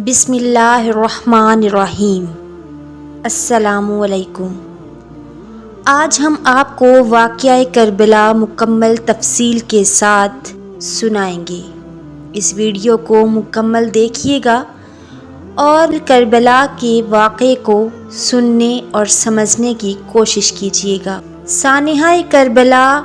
بسم اللہ الرحمن الرحیم۔ السلام علیکم۔ آج ہم آپ کو واقعہ کربلا مکمل تفصیل کے ساتھ سنائیں گے۔ اس ویڈیو کو مکمل دیکھیے گا اور کربلا کے واقعے کو سننے اور سمجھنے کی کوشش کیجیے گا۔ سانحہ کربلا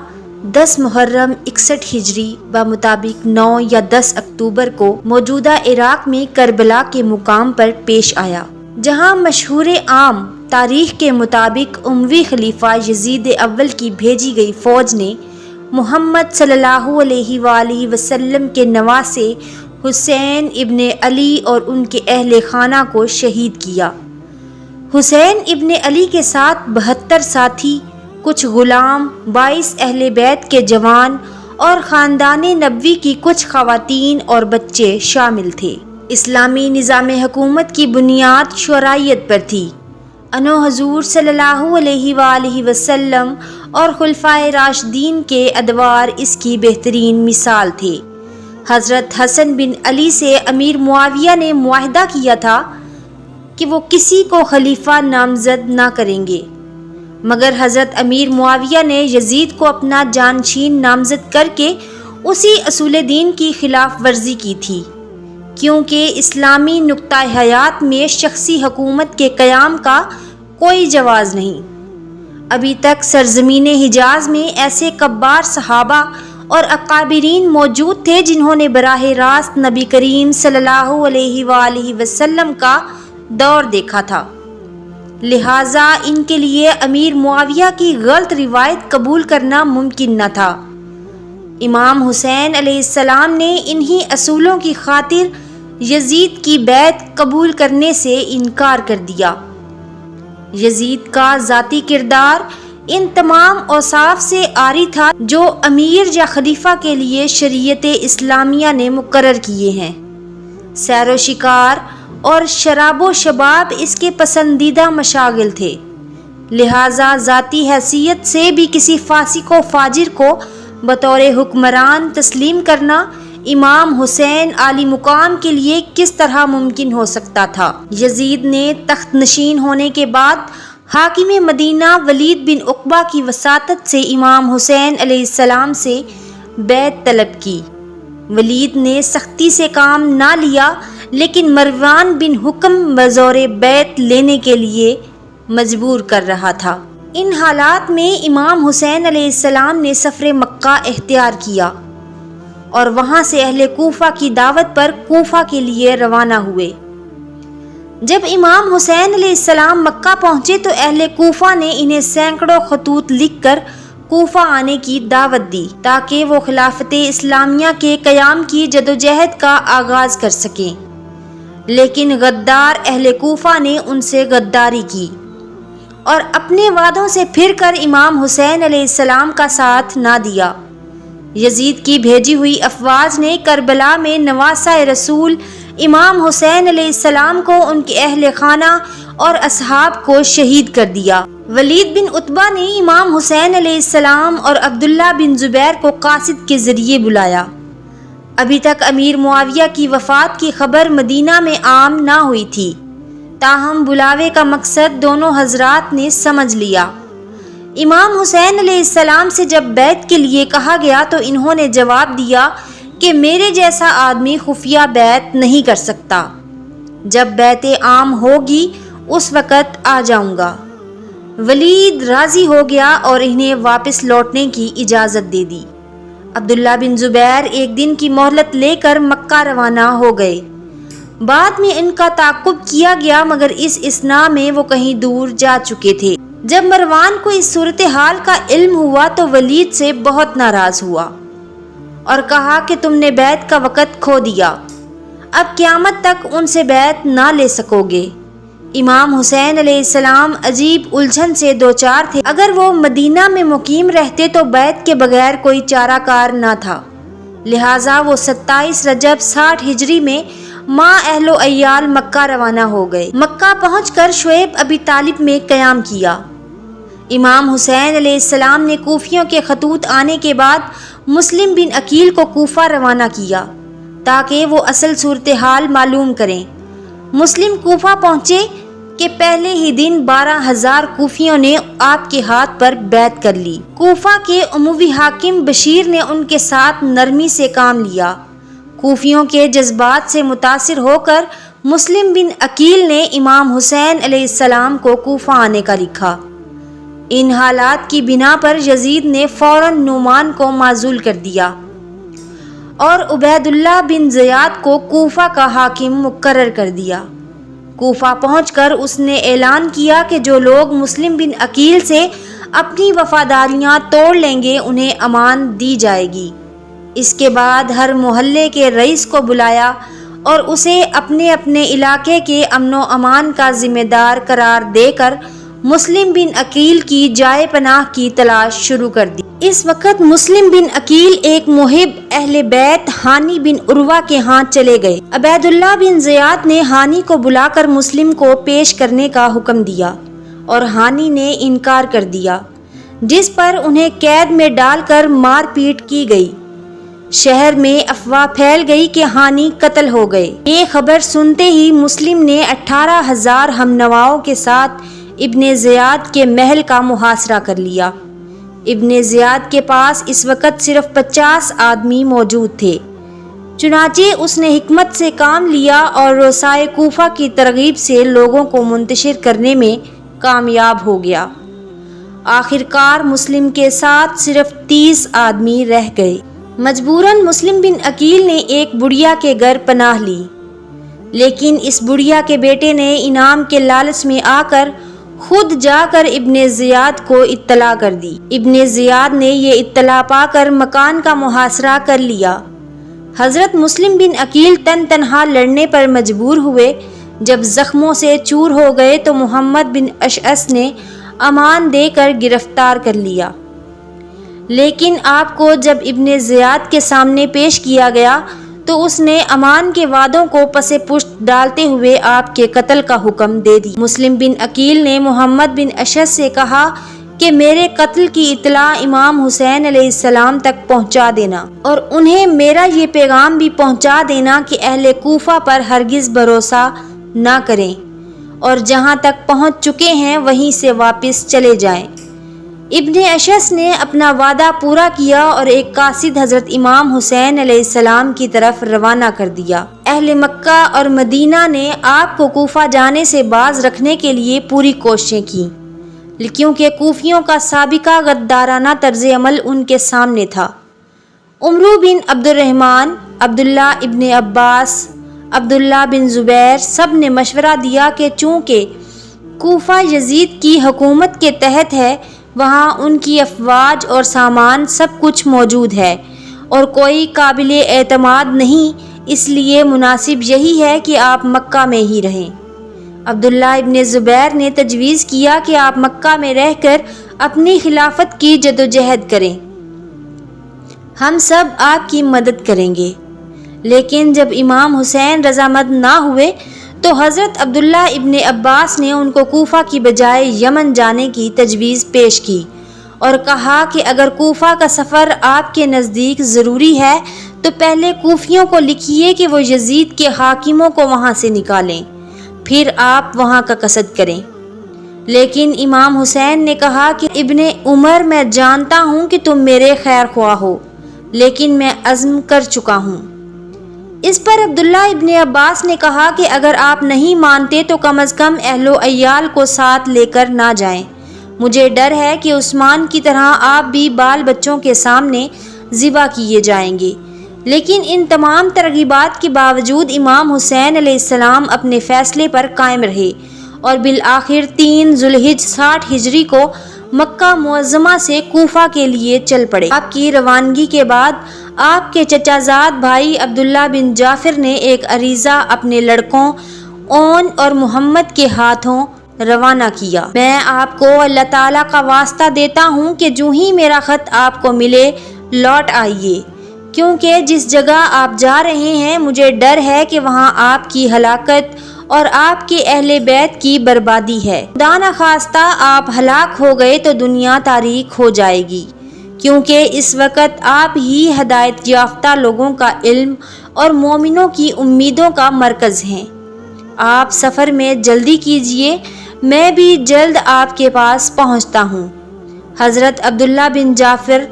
10 محرم 61 ہجری بمطابق 9 یا 10 اکتوبر کو موجودہ عراق میں کربلا کے مقام پر پیش آیا، جہاں مشہور عام تاریخ کے مطابق اموی خلیفہ یزید اول کی بھیجی گئی فوج نے محمد صلی اللہ علیہ وآلہ وسلم کے نواسے حسین ابن علی اور ان کے اہل خانہ کو شہید کیا۔ حسین ابن علی کے ساتھ 72 ساتھی، کچھ غلام، 22 اہل بیت کے جوان اور خاندان نبوی کی کچھ خواتین اور بچے شامل تھے۔ اسلامی نظام حکومت کی بنیاد شرعیت پر تھی۔ انو حضور صلی اللہ علیہ وآلہ وسلم اور خلفائے راشدین کے ادوار اس کی بہترین مثال تھے۔ حضرت حسن بن علی سے امیر معاویہ نے معاہدہ کیا تھا کہ وہ کسی کو خلیفہ نامزد نہ کریں گے، مگر حضرت امیر معاویہ نے یزید کو اپنا جانشین نامزد کر کے اسی اصول دین کی خلاف ورزی کی تھی، کیونکہ اسلامی نقطہ حیات میں شخصی حکومت کے قیام کا کوئی جواز نہیں۔ ابھی تک سرزمین حجاز میں ایسے کبار صحابہ اور اکابرین موجود تھے جنہوں نے براہ راست نبی کریم صلی اللہ علیہ وآلہ وسلم کا دور دیکھا تھا، لہٰذا ان کے لیے امیر معاویہ کی غلط روایت قبول کرنا ممکن نہ تھا۔ امام حسین علیہ السلام نے انہی اصولوں کی خاطر یزید کی بیعت قبول کرنے سے انکار کر دیا۔ یزید کا ذاتی کردار ان تمام اوصاف سے عاری تھا جو امیر یا خلیفہ کے لیے شریعت اسلامیہ نے مقرر کیے ہیں۔ سیر و شکار اور شراب و شباب اس کے پسندیدہ مشاغل تھے، لہٰذا ذاتی حیثیت سے بھی کسی فاسق و فاجر کو بطور حکمران تسلیم کرنا امام حسین عالی مقام کے لیے کس طرح ممکن ہو سکتا تھا؟ یزید نے تخت نشین ہونے کے بعد حاکم مدینہ ولید بن عقبہ کی وساطت سے امام حسین علیہ السلام سے بیعت طلب کی۔ ولید نے سختی سے کام نہ لیا، لیکن مروان بن حکم بزور بیعت لینے کے لیے مجبور کر رہا تھا۔ ان حالات میں امام حسین علیہ السلام نے سفر مکہ اختیار کیا اور وہاں سے اہل کوفہ کی دعوت پر کوفہ کے لیے روانہ ہوئے۔ جب امام حسین علیہ السلام مکہ پہنچے تو اہل کوفہ نے انہیں سینکڑوں خطوط لکھ کر کوفہ آنے کی دعوت دی تاکہ وہ خلافت اسلامیہ کے قیام کی جدوجہد کا آغاز کر سکیں، لیکن غدار اہل کوفہ نے ان سے غداری کی اور اپنے وعدوں سے پھر کر امام حسین علیہ السلام کا ساتھ نہ دیا۔ یزید کی بھیجی ہوئی افواج نے کربلا میں نواسہ رسول امام حسین علیہ السلام کو ان کے اہل خانہ اور اصحاب کو شہید کر دیا۔ ولید بن عتبہ نے امام حسین علیہ السلام اور عبداللہ بن زبیر کو قاصد کے ذریعے بلایا۔ ابھی تک امیر معاویہ کی وفات کی خبر مدینہ میں عام نہ ہوئی تھی، تاہم بلاوے کا مقصد دونوں حضرات نے سمجھ لیا۔ امام حسین علیہ السلام سے جب بیعت کے لیے کہا گیا تو انہوں نے جواب دیا کہ میرے جیسا آدمی خفیہ بیعت نہیں کر سکتا، جب بیعت عام ہوگی اس وقت آ جاؤں گا۔ ولید راضی ہو گیا اور انہیں واپس لوٹنے کی اجازت دے دی۔ عبداللہ بن زبیر ایک دن کی مہلت لے کر مکہ روانہ ہو گئے۔ بعد میں ان کا تعاقب کیا گیا، مگر اس اثناء میں وہ کہیں دور جا چکے تھے۔ جب مروان کو اس صورتحال کا علم ہوا تو ولید سے بہت ناراض ہوا اور کہا کہ تم نے بیعت کا وقت کھو دیا، اب قیامت تک ان سے بیعت نہ لے سکو گے۔ امام حسین علیہ السلام عجیب الجھن سے دوچار تھے۔ اگر وہ مدینہ میں مقیم رہتے تو بیعت کے بغیر کوئی چارہ کار نہ تھا، لہٰذا وہ 27 رجب 60 ہجری میں ماں اہل و عیال مکہ روانہ ہو گئے۔ مکہ پہنچ کر شعیب ابی طالب میں قیام کیا۔ امام حسین علیہ السلام نے کوفیوں کے خطوط آنے کے بعد مسلم بن عقیل کو کوفہ روانہ کیا تاکہ وہ اصل صورتحال معلوم کریں۔ مسلم کوفہ پہنچے کہ پہلے ہی دن 12,000 کوفیوں نے آپ کے ہاتھ پر بیعت کر لی۔ کوفہ کے اموی حاکم بشیر نے ان کے ساتھ نرمی سے کام لیا۔ کوفیوں کے جذبات سے متاثر ہو کر مسلم بن عقیل نے امام حسین علیہ السلام کو کوفہ آنے کا لکھا۔ ان حالات کی بنا پر یزید نے فوراً نعمان کو معزول کر دیا اور عبید اللہ بن زیاد کو کوفہ کا حاکم مقرر کر دیا۔ کوفہ پہنچ کر اس نے اعلان کیا کہ جو لوگ مسلم بن عقیل سے اپنی وفاداریاں توڑ لیں گے انہیں امان دی جائے گی۔ اس کے بعد ہر محلے کے رئیس کو بلایا اور اسے اپنے اپنے علاقے کے امن و امان کا ذمہ دار قرار دے کر مسلم بن عقیل کی جائے پناہ کی تلاش شروع کر دی۔ اس وقت مسلم بن عقیل ایک محب اہل بیت ہانی بن عروہ کے ہاں چلے گئے۔ عبید اللہ بن زیاد نے ہانی کو بلا کر مسلم کو پیش کرنے کا حکم دیا اور ہانی نے انکار کر دیا، جس پر انہیں قید میں ڈال کر مار پیٹ کی گئی۔ شہر میں افواہ پھیل گئی کہ ہانی قتل ہو گئے۔ یہ خبر سنتے ہی مسلم نے 18,000 ہمنواؤں کے ساتھ ابن زیاد کے محل کا محاصرہ کر لیا۔ ابن زیاد کے پاس اس وقت صرف 50 آدمی موجود تھے، چنانچہ اس نے حکمت سے کام لیا اور روسائے کوفہ کی ترغیب سے لوگوں کو منتشر کرنے میں کامیاب ہو گیا۔ آخرکار مسلم کے ساتھ صرف 30 آدمی رہ گئے۔ مجبوراً مسلم بن عقیل نے ایک بڑھیا کے گھر پناہ لی، لیکن اس بڑھیا کے بیٹے نے انعام کے لالچ میں آ کر خود جا کر ابن زیاد کو اطلاع کر دی۔ ابن زیاد نے یہ اطلاع پا کر مکان کا محاصرہ کر لیا۔ حضرت مسلم بن عقیل تنہا لڑنے پر مجبور ہوئے۔ جب زخموں سے چور ہو گئے تو محمد بن اشعث نے امان دے کر گرفتار کر لیا، لیکن آپ کو جب ابن زیاد کے سامنے پیش کیا گیا تو اس نے امان کے وعدوں کو پس پشت ڈالتے ہوئے آپ کے قتل کا حکم دے دی۔ مسلم بن عقیل نے محمد بن اشعث سے کہا کہ میرے قتل کی اطلاع امام حسین علیہ السلام تک پہنچا دینا اور انہیں میرا یہ پیغام بھی پہنچا دینا کہ اہل کوفہ پر ہرگز بھروسہ نہ کریں اور جہاں تک پہنچ چکے ہیں وہیں سے واپس چلے جائیں۔ ابن اشعث نے اپنا وعدہ پورا کیا اور ایک قاصد حضرت امام حسین علیہ السلام کی طرف روانہ کر دیا۔ اہل مکہ اور مدینہ نے آپ کو کوفہ جانے سے باز رکھنے کے لیے پوری کوششیں کیں، کیونکہ کوفیوں کا سابقہ غدارانہ طرز عمل ان کے سامنے تھا۔ عمرو بن عبد الرحمن، عبداللہ ابن عباس، عبداللہ بن زبیر سب نے مشورہ دیا کہ چونکہ کوفہ یزید کی حکومت کے تحت ہے، وہاں ان کی افواج اور سامان سب کچھ موجود ہے اور کوئی قابل اعتماد نہیں، اس لیے مناسب یہی ہے کہ آپ مکہ میں ہی رہیں۔ عبداللہ ابن زبیر نے تجویز کیا کہ آپ مکہ میں رہ کر اپنی خلافت کی جدوجہد کریں، ہم سب آپ کی مدد کریں گے۔ لیکن جب امام حسین رضامند نہ ہوئے تو حضرت عبداللہ ابن عباس نے ان کو کوفہ کی بجائے یمن جانے کی تجویز پیش کی اور کہا کہ اگر کوفہ کا سفر آپ کے نزدیک ضروری ہے تو پہلے کوفیوں کو لکھیے کہ وہ یزید کے حاکموں کو وہاں سے نکالیں، پھر آپ وہاں کا قصد کریں۔ لیکن امام حسین نے کہا کہ ابن عمر، میں جانتا ہوں کہ تم میرے خیر خواہ ہو، لیکن میں عزم کر چکا ہوں۔ اس پر عبداللہ ابن عباس نے کہا کہ اگر آپ نہیں مانتے تو کم از کم اہل و عیال کو ساتھ لے کر نہ جائیں، مجھے ڈر ہے کہ عثمان کی طرح آپ بھی بال بچوں کے سامنے ذبح کیے جائیں گے۔ لیکن ان تمام ترغیبات کے باوجود امام حسین علیہ السلام اپنے فیصلے پر قائم رہے اور بالآخر 3 ذوالحجہ 60 ہجری کو مکہ معظمہ سے کوفہ کے لیے چل پڑے۔ آپ کی روانگی کے بعد آپ کے چچا زاد بھائی عبداللہ بن جعفر نے ایک عریضہ اپنے لڑکوں اون اور محمد کے ہاتھوں روانہ کیا۔ میں آپ کو اللہ تعالیٰ کا واسطہ دیتا ہوں کہ جو ہی میرا خط آپ کو ملے لوٹ آئیے، کیونکہ جس جگہ آپ جا رہے ہیں مجھے ڈر ہے کہ وہاں آپ کی ہلاکت اور آپ کے اہل بیت کی بربادی ہے۔ خدا نخواستہ آپ ہلاک ہو گئے تو دنیا تاریک ہو جائے گی، کیونکہ اس وقت آپ ہی ہدایت یافتہ لوگوں کا علم اور مومنوں کی امیدوں کا مرکز ہیں۔ آپ سفر میں جلدی کیجیے، میں بھی جلد آپ کے پاس پہنچتا ہوں۔ حضرت عبداللہ بن جعفر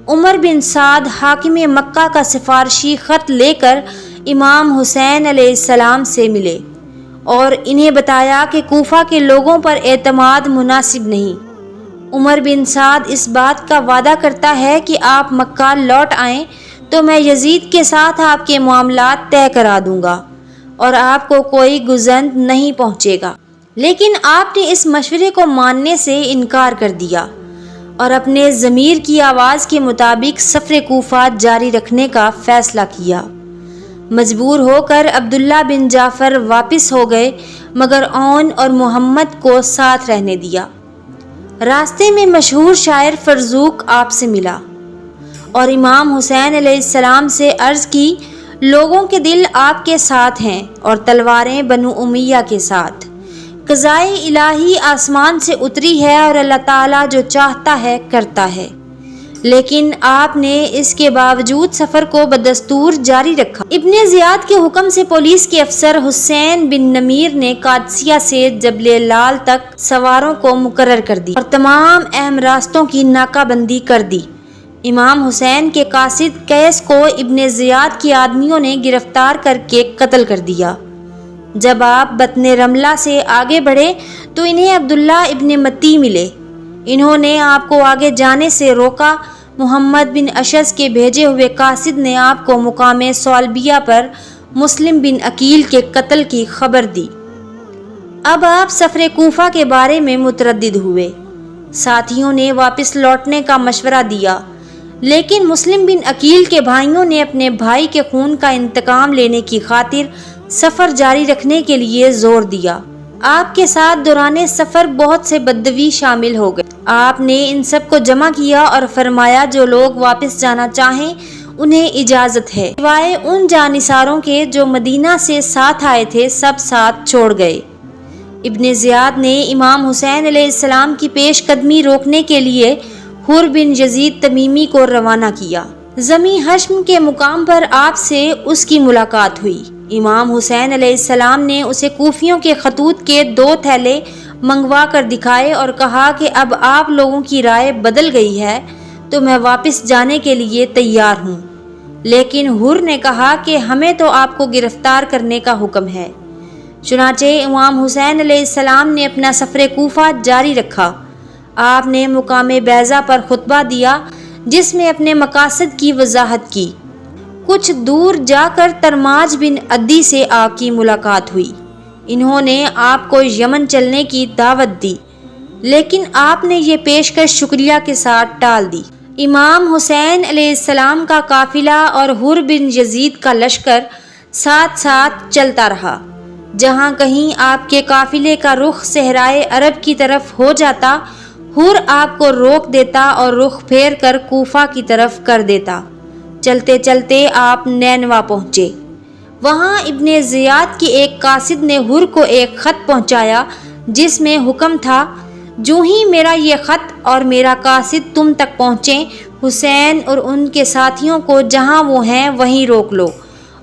عمر بن سعد حاکم مکہ کا سفارشی خط لے کر امام حسین علیہ السلام سے ملے اور انہیں بتایا کہ کوفہ کے لوگوں پر اعتماد مناسب نہیں۔ عمر بن سعد اس بات کا وعدہ کرتا ہے کہ آپ مکہ لوٹ آئیں تو میں یزید کے ساتھ آپ کے معاملات طے کرا دوں گا اور آپ کو کوئی گزند نہیں پہنچے گا، لیکن آپ نے اس مشورے کو ماننے سے انکار کر دیا اور اپنے ضمیر کی آواز کے مطابق سفر کوفہ جاری رکھنے کا فیصلہ کیا۔ مجبور ہو کر عبداللہ بن جعفر واپس ہو گئے، مگر اون اور محمد کو ساتھ رہنے دیا۔ راستے میں مشہور شاعر فرزوق آپ سے ملا اور امام حسین علیہ السلام سے عرض کی، لوگوں کے دل آپ کے ساتھ ہیں اور تلواریں بنو امیہ کے ساتھ۔ قضائے الہی آسمان سے اتری ہے اور اللہ تعالیٰ جو چاہتا ہے کرتا ہے، لیکن آپ نے اس کے باوجود سفر کو بدستور جاری رکھا۔ ابن زیاد کے حکم سے پولیس کے افسر حسین بن نمیر نے قادسیہ سے جبل لال تک سواروں کو مقرر کر دی اور تمام اہم راستوں کی ناکہ بندی کر دی۔ امام حسین کے قاصد قیس کو ابن زیاد کے آدمیوں نے گرفتار کر کے قتل کر دیا۔ جب آپ بطن رملہ سے آگے بڑھے تو انہیں عبداللہ ابن متی ملے۔ انہوں نے آپ کو آگے جانے سے روکا۔ محمد بن اشعث کے بھیجے ہوئے قاصد نے آپ کو مقام صلبیہ پر مسلم بن عقیل کے قتل کی خبر دی۔ اب آپ سفر کوفہ کے بارے میں متردد ہوئے۔ ساتھیوں نے واپس لوٹنے کا مشورہ دیا، لیکن مسلم بن عقیل کے بھائیوں نے اپنے بھائی کے خون کا انتقام لینے کی خاطر سفر جاری رکھنے کے لیے زور دیا۔ آپ کے ساتھ دوران سفر بہت سے بدوی شامل ہو گئے۔ آپ نے ان سب کو جمع کیا اور فرمایا، جو لوگ واپس جانا چاہیں انہیں اجازت ہے، سوائے ان جانثاروں کے جو مدینہ سے ساتھ آئے تھے، سب ساتھ چھوڑ گئے۔ ابن زیاد نے امام حسین علیہ السلام کی پیش قدمی روکنے کے لیے حر بن یزید تمیمی کو روانہ کیا۔ زمیں حشم کے مقام پر آپ سے اس کی ملاقات ہوئی۔ امام حسین علیہ السلام نے اسے کوفیوں کے خطوط کے 2 تھیلے منگوا کر دکھائے اور کہا کہ اب آپ لوگوں کی رائے بدل گئی ہے تو میں واپس جانے کے لیے تیار ہوں، لیکن حر نے کہا کہ ہمیں تو آپ کو گرفتار کرنے کا حکم ہے۔ چنانچہ امام حسین علیہ السلام نے اپنا سفر کوفہ جاری رکھا۔ آپ نے مقام بیضہ پر خطبہ دیا، جس میں اپنے مقاصد کی وضاحت کی۔ کچھ دور جا کر ترماج بن عدی سے آپ کی ملاقات ہوئی۔ انہوں نے آپ کو یمن چلنے کی دعوت دی، لیکن آپ نے یہ پیشکش شکریہ کے ساتھ ٹال دی۔ امام حسین علیہ السلام کا قافلہ اور حر بن یزید کا لشکر ساتھ ساتھ چلتا رہا۔ جہاں کہیں آپ کے قافلے کا رخ صحرائے عرب کی طرف ہو جاتا، حر آپ کو روک دیتا اور رخ پھیر کر کوفہ کی طرف کر دیتا۔ چلتے چلتے آپ نینوا پہنچے۔ وہاں ابن زیاد کے ایک قاصد نے حر کو ایک خط پہنچایا، جس میں حکم تھا، جو ہی میرا یہ خط اور میرا قاصد تم تک پہنچیں، حسین اور ان کے ساتھیوں کو جہاں وہ ہیں وہیں روک لو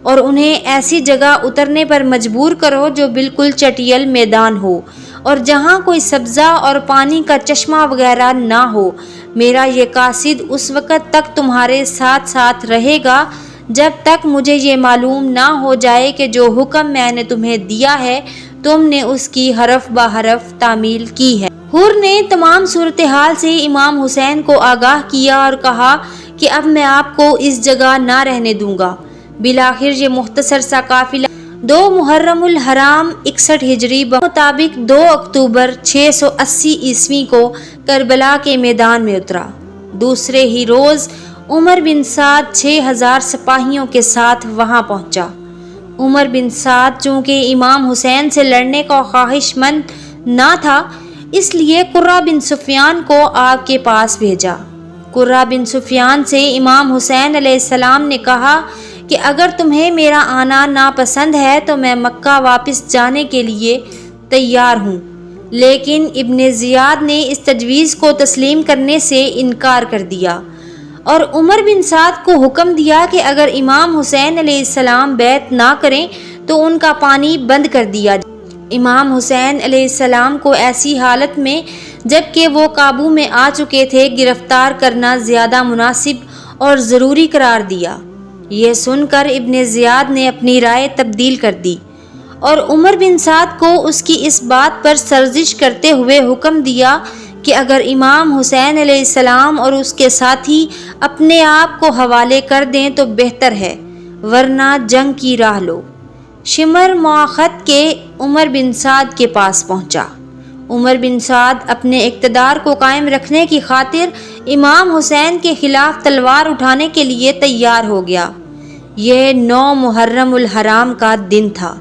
اور انہیں ایسی جگہ اترنے پر مجبور کرو جو بالکل چٹیل میدان ہو اور جہاں کوئی سبزہ اور پانی کا چشمہ وغیرہ نہ ہو۔ میرا یہ قاصد اس وقت تک تمہارے ساتھ ساتھ رہے گا جب تک مجھے یہ معلوم نہ ہو جائے کہ جو حکم میں نے تمہیں دیا ہے تم نے اس کی حرف بہ حرف تعمیل کی ہے۔ حر نے تمام صورتحال سے امام حسین کو آگاہ کیا اور کہا کہ اب میں آپ کو اس جگہ نہ رہنے دوں گا۔ بالآخر یہ مختصر سا قافلہ 2 محرم الحرام 61 ہجری مطابق 2 اکتوبر 680 عیسوی کو کربلا کے میدان میں اترا۔ دوسرے ہی روز عمر بن سعد 6000 سپاہیوں کے ساتھ وہاں پہنچا۔ عمر بن سعد چونکہ امام حسین سے لڑنے کا خواہش مند نہ تھا، اس لیے قرہ بن سفیان کو آپ کے پاس بھیجا۔ قرہ بن سفیان سے امام حسین علیہ السلام نے کہا کہ اگر تمہیں میرا آنا ناپسند ہے تو میں مکہ واپس جانے کے لیے تیار ہوں، لیکن ابن زیاد نے اس تجویز کو تسلیم کرنے سے انکار کر دیا اور عمر بن سعد کو حکم دیا کہ اگر امام حسین علیہ السلام بیعت نہ کریں تو ان کا پانی بند کر دیا جائے۔ امام حسین علیہ السلام کو ایسی حالت میں جب کہ وہ قابو میں آ چکے تھے گرفتار کرنا زیادہ مناسب اور ضروری قرار دیا۔ یہ سن کر ابن زیاد نے اپنی رائے تبدیل کر دی اور عمر بن سعد کو اس کی اس بات پر سرزش کرتے ہوئے حکم دیا کہ اگر امام حسین علیہ السلام اور اس کے ساتھی اپنے آپ کو حوالے کر دیں تو بہتر ہے، ورنہ جنگ کی راہ لو۔ شمر مؤخت کے عمر بن سعد کے پاس پہنچا۔ عمر بن سعد اپنے اقتدار کو قائم رکھنے کی خاطر امام حسین کے خلاف تلوار اٹھانے کے لیے تیار ہو گیا۔ یہ 9 محرم الحرام کا دن تھا۔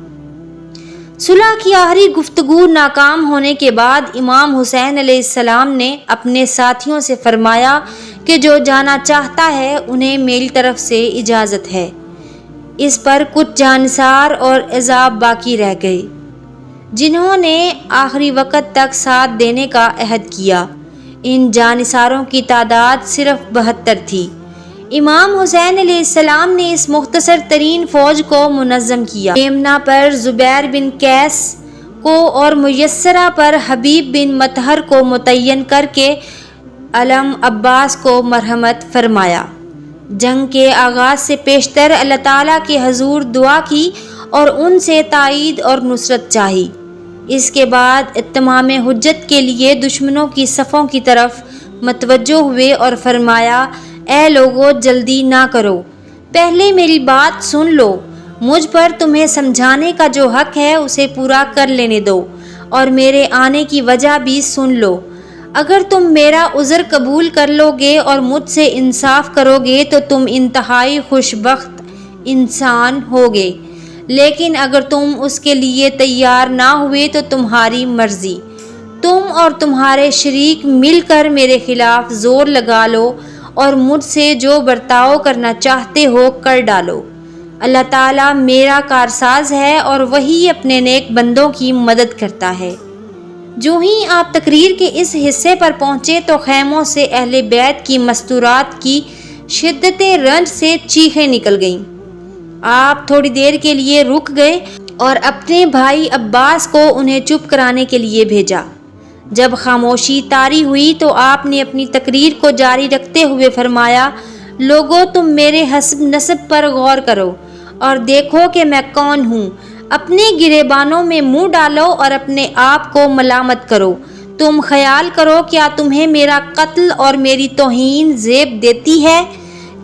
صلح کی آخری گفتگو ناکام ہونے کے بعد امام حسین علیہ السلام نے اپنے ساتھیوں سے فرمایا کہ جو جانا چاہتا ہے انہیں میری طرف سے اجازت ہے۔ اس پر کچھ جانثار اور عذاب باقی رہ گئے جنہوں نے آخری وقت تک ساتھ دینے کا عہد کیا۔ ان جانثاروں کی تعداد صرف 72 تھی۔ امام حسین علیہ السلام نے اس مختصر ترین فوج کو منظم کیا۔ میمنہ پر زبیر بن قیس کو اور میسرہ پر حبیب بن مطہر کو متعین کر کے علم عباس کو مرحمت فرمایا۔ جنگ کے آغاز سے پیشتر اللہ تعالیٰ کے حضور دعا کی اور ان سے تائید اور نصرت چاہی۔ اس کے بعد اتمام حجت کے لیے دشمنوں کی صفوں کی طرف متوجہ ہوئے اور فرمایا، اے لوگو جلدی نہ کرو، پہلے میری بات سن لو، مجھ پر تمہیں سمجھانے کا جو حق ہے اسے پورا کر لینے دو اور میرے آنے کی وجہ بھی سن لو۔ اگر تم میرا عذر قبول کر لو گے اور مجھ سے انصاف کرو گے تو تم انتہائی خوش بخت انسان ہوگے، لیکن اگر تم اس کے لیے تیار نہ ہوئے تو تمہاری مرضی، تم اور تمہارے شریک مل کر میرے خلاف زور لگا لو اور مجھ سے جو برتاؤ کرنا چاہتے ہو کر ڈالو۔ اللہ تعالیٰ میرا کارساز ہے اور وہی اپنے نیک بندوں کی مدد کرتا ہے۔ جو ہی آپ تقریر کے اس حصے پر پہنچے تو خیموں سے اہل بیت کی مستورات کی شدت رنج سے چیخیں نکل گئیں۔ آپ تھوڑی دیر کے لیے رک گئے اور اپنے بھائی عباس کو انہیں چپ کرانے کے لیے بھیجا۔ جب خاموشی طاری ہوئی تو آپ نے اپنی تقریر کو جاری رکھتے ہوئے فرمایا، لوگو تم میرے حسب نسب پر غور کرو اور دیکھو کہ میں کون ہوں۔ اپنے گریبانوں میں منہ ڈالو اور اپنے آپ کو ملامت کرو۔ تم خیال کرو کیا تمہیں میرا قتل اور میری توہین زیب دیتی ہے؟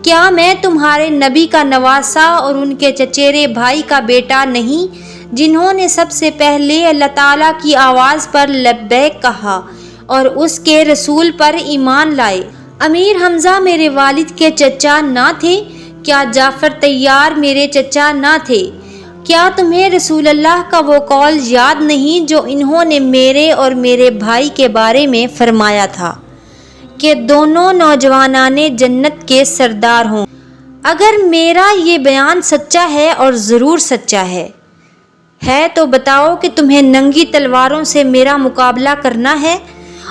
کیا میں تمہارے نبی کا نواسا اور ان کے چچیرے بھائی کا بیٹا نہیں جنہوں نے سب سے پہلے اللہ تعالیٰ کی آواز پر لبیک کہا اور اس کے رسول پر ایمان لائے؟ امیر حمزہ میرے والد کے چچا نہ تھے؟ کیا جعفر طیار میرے چچا نہ تھے؟ کیا تمہیں رسول اللہ کا وہ قول یاد نہیں جو انہوں نے میرے اور میرے بھائی کے بارے میں فرمایا تھا کہ دونوں نوجوانان جنت کے سردار ہوں؟ اگر میرا یہ بیان سچا ہے اور ضرور سچا ہے تو بتاؤ کہ تمہیں ننگی تلواروں سے میرا مقابلہ کرنا ہے،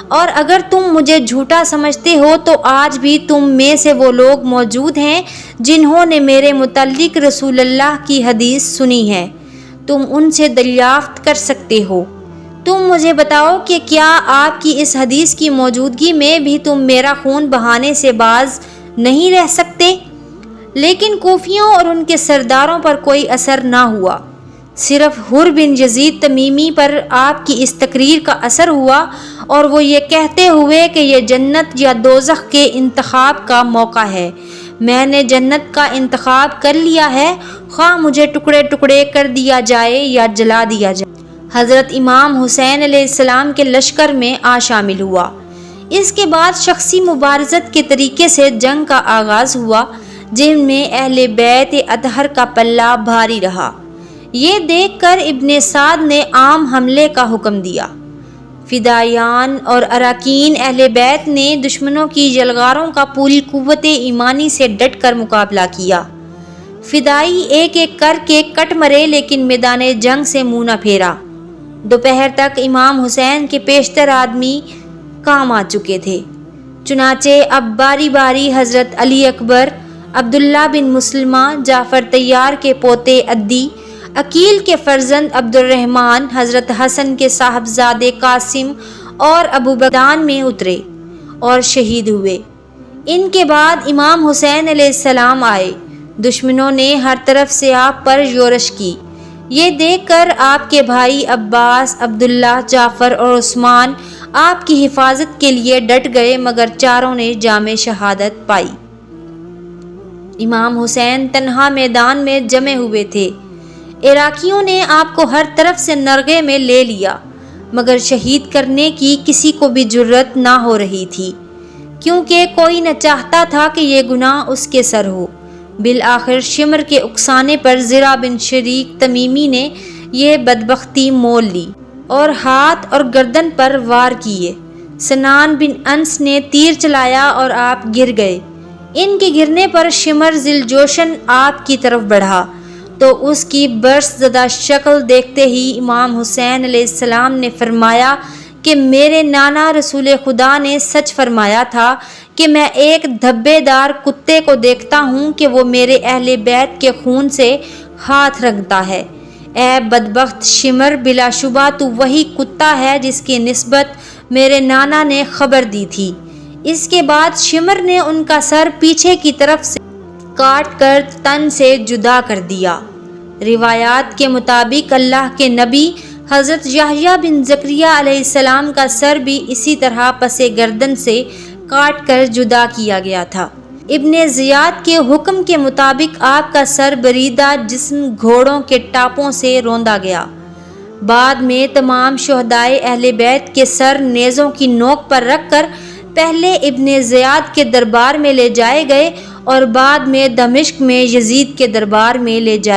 اور اگر تم مجھے جھوٹا سمجھتے ہو تو آج بھی تم میں سے وہ لوگ موجود ہیں جنہوں نے میرے متعلق رسول اللہ کی حدیث سنی ہے، تم ان سے دریافت کر سکتے ہو۔ تم مجھے بتاؤ کہ کیا آپ کی اس حدیث کی موجودگی میں بھی تم میرا خون بہانے سے باز نہیں رہ سکتے؟ لیکن کوفیوں اور ان کے سرداروں پر کوئی اثر نہ ہوا، صرف حر بن یزید تمیمی پر آپ کی اس تقریر کا اثر ہوا، اور وہ یہ کہتے ہوئے کہ یہ جنت یا دوزخ کے انتخاب کا موقع ہے۔ میں نے جنت کا انتخاب کر لیا ہے، خواہ مجھے ٹکڑے ٹکڑے کر دیا جائے یا جلا دیا جائے۔ حضرت امام حسین علیہ السلام کے لشکر میں شامل ہوا۔ اس کے بعد شخصی مبارزت کے طریقے سے جنگ کا آغاز ہوا، جن میں اہل بیت اطہر کا پلہ بھاری رہا۔ یہ دیکھ کر ابن سعد نے عام حملے کا حکم دیا۔ فدائیان اور اراکین اہل بیت نے دشمنوں کی یلغاروں کا پوری قوت ایمانی سے ڈٹ کر مقابلہ کیا۔ فدائی ایک ایک کر کے کٹ مرے لیکن میدان جنگ سے منہ نہ پھیرا۔ دوپہر تک امام حسین کے پیشتر آدمی کام آ چکے تھے، چنانچہ اب باری باری حضرت علی اکبر، عبداللہ بن مسلمہ، جعفر طیار کے پوتے عدی، عقیل کے فرزند عبد الرحمن حضرت حسن کے صاحبزادے قاسم اور ابو بکدان میں اترے اور شہید ہوئے۔ ان کے بعد امام حسین علیہ السلام آئے۔ دشمنوں نے ہر طرف سے آپ پر یورش کی۔ یہ دیکھ کر آپ کے بھائی عباس، عبداللہ، جعفر اور عثمان آپ کی حفاظت کے لیے ڈٹ گئے، مگر چاروں نے جام شہادت پائی۔ امام حسین تنہا میدان میں جمے ہوئے تھے۔ عراقیوں نے آپ کو ہر طرف سے نرغے میں لے لیا، مگر شہید کرنے کی کسی کو بھی جرت نہ ہو رہی تھی، کیونکہ کوئی نہ چاہتا تھا کہ یہ گناہ اس کے سر ہو۔ بالآخر شمر کے اکسانے پر زرہ بن شریک تمیمی نے یہ بدبختی مول لی اور ہاتھ اور گردن پر وار کیے۔ سنان بن انس نے تیر چلایا اور آپ گر گئے۔ ان کے گرنے پر شمر ذی الجوشن آپ کی طرف بڑھا تو اس کی برس زدہ شکل دیکھتے ہی امام حسین علیہ السلام نے فرمایا کہ میرے نانا رسول خدا نے سچ فرمایا تھا کہ میں ایک دھبے دار کتے کو دیکھتا ہوں کہ وہ میرے اہل بیت کے خون سے ہاتھ رنگتا ہے۔ اے بدبخت شمر، بلا شبہ تو وہی کتا ہے جس کی نسبت میرے نانا نے خبر دی تھی۔ اس کے بعد شمر نے ان کا سر پیچھے کی طرف سے کاٹ کر تن سے جدا کر دیا۔ روایات کے مطابق اللہ کے نبی حضرت یحییٰ بن زکریا علیہ السلام کا سر بھی اسی طرح پس گردن سے کاٹ کر جدا کیا گیا تھا۔ ابن زیاد کے حکم کے مطابق آپ کا سر بریدہ جسم گھوڑوں کے ٹاپوں سے روندا گیا۔ بعد میں تمام شہدائے اہل بیت کے سر نیزوں کی نوک پر رکھ کر پہلے ابن زیاد کے دربار میں لے جائے گئے اور بعد میں دمشق میں یزید کے دربار میں لے جائے